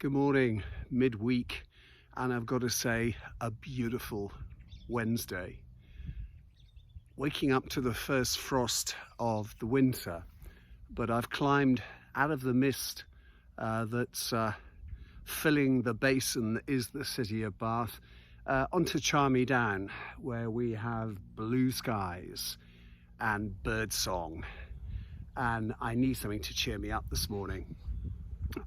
Good morning, midweek, and I've got to say, a beautiful Wednesday. Waking up to the first frost of the winter, but I've climbed out of the mist that's filling the basin that is the city of Bath onto Charmy Down, where we have blue skies and birdsong, and I need something to cheer me up this morning.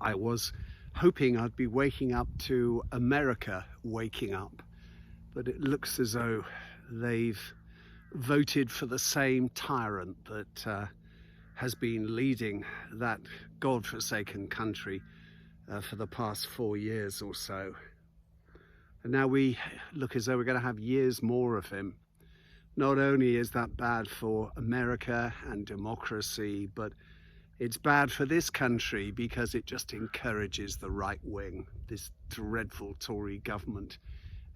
I was hoping I'd be waking up to America waking up, but it looks as though they've voted for the same tyrant that has been leading that godforsaken country for the past 4 years or so. And now we look as though we're going to have years more of him. Not only is that bad for America and democracy, but it's bad for this country because it just encourages the right wing, this dreadful Tory government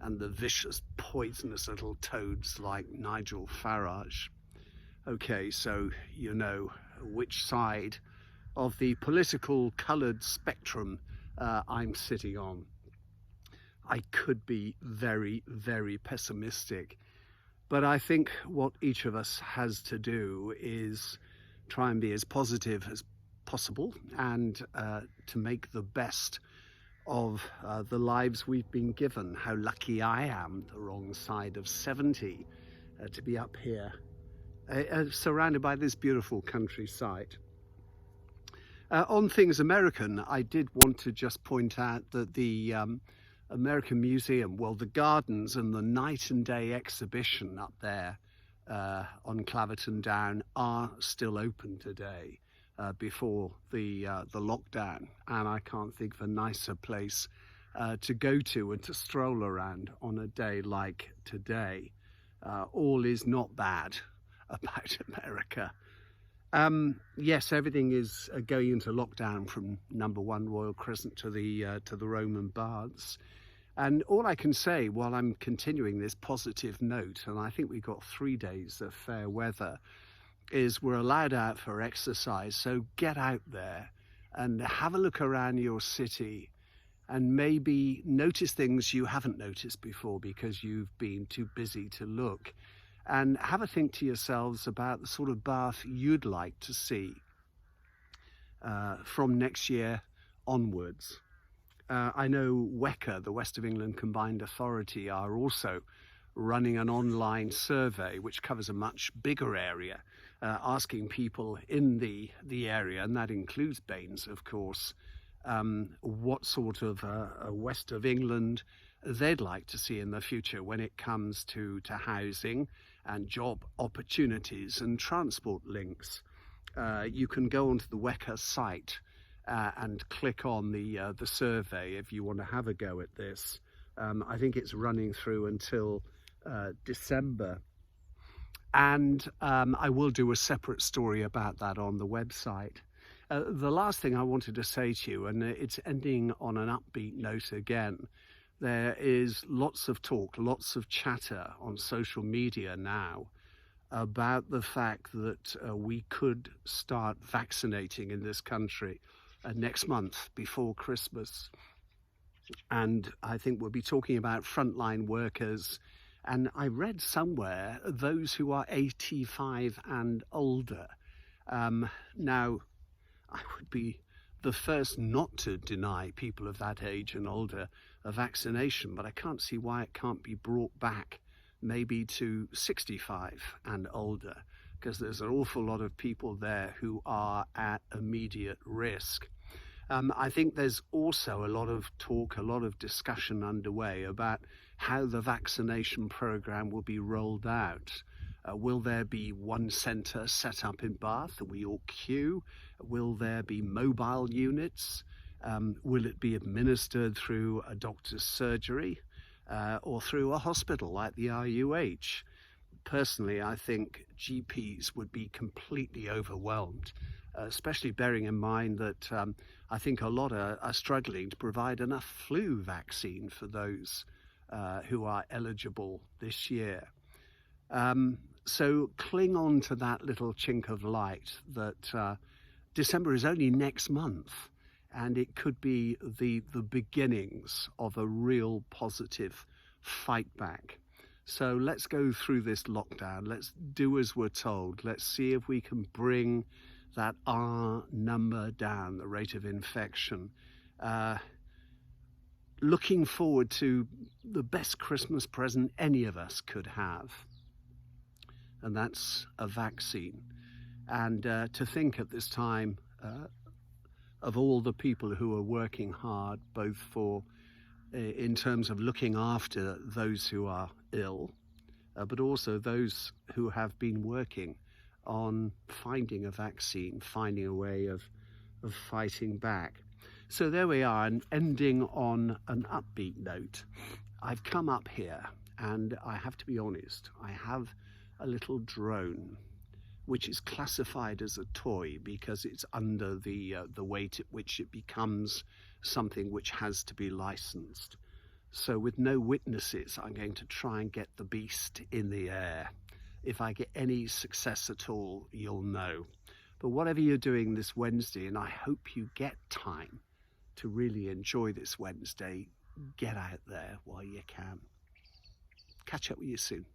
and the vicious, poisonous little toads like Nigel Farage. Okay, so you know which side of the political coloured spectrum I'm sitting on. I could be very, very pessimistic, but I think what each of us has to do is try and be as positive as possible and to make the best of the lives we've been given. How lucky I am, the wrong side of 70, to be up here surrounded by this beautiful countryside. On things American, I did want to just point out that the American Museum, well, the gardens and the night and day exhibition up there on Claverton Down are still open today before the lockdown, and I can't think of a nicer place to go to and to stroll around on a day like today. All is not bad about America. Yes, everything is going into lockdown from number 1 Royal Crescent to the Roman Baths. And all I can say while I'm continuing this positive note, and I think we've got 3 days of fair weather, is we're allowed out for exercise. So get out there and have a look around your city and maybe notice things you haven't noticed before because you've been too busy to look. And have a think to yourselves about the sort of Bath you'd like to see from next year onwards. I know WECA, the West of England Combined Authority, are also running an online survey which covers a much bigger area, asking people in the area, and that includes Baines, of course, what sort of West of England they'd like to see in the future when it comes to housing and job opportunities and transport links. You can go onto the WECA site and click on the survey if you want to have a go at this. I think it's running through until December, and I will do a separate story about that on the website. The last thing I wanted to say to you, and it's ending on an upbeat note again, there is lots of talk, lots of chatter on social media now about the fact that we could start vaccinating in this country next month before Christmas. And I think we'll be talking about frontline workers. And I read somewhere those who are 85 and older. Now, I would be the first not to deny people of that age and older a vaccination, but I can't see why it can't be brought back maybe to 65 and older, because there's an awful lot of people there who are at immediate risk. I think there's also a lot of talk, a lot of discussion underway about how the vaccination program will be rolled out. Will there be one centre set up in Bath that we all queue? Will there be mobile units? Will it be administered through a doctor's surgery or through a hospital like the RUH? Personally, I think GPs would be completely overwhelmed, especially bearing in mind that I think a lot are struggling to provide enough flu vaccine for those who are eligible this year. So cling on to that little chink of light that December is only next month, and it could be the beginnings of a real positive fight back. So let's go through this lockdown. Let's do as we're told. Let's see if we can bring that R number down, the rate of infection. Looking forward to the best Christmas present any of us could have, and that's a vaccine. And to think at this time of all the people who are working hard, both for in terms of looking after those who are ill, but also those who have been working on finding a vaccine, finding a way of fighting back. So there we are, and ending on an upbeat note. I've come up here, and I have to be honest, I have a little drone, which is classified as a toy because it's under the weight at which it becomes something which has to be licensed. So with no witnesses, I'm going to try and get the beast in the air. If I get any success at all, you'll know. But whatever you're doing this Wednesday, and I hope you get time to really enjoy this Wednesday, get out there while you can. Catch up with you soon.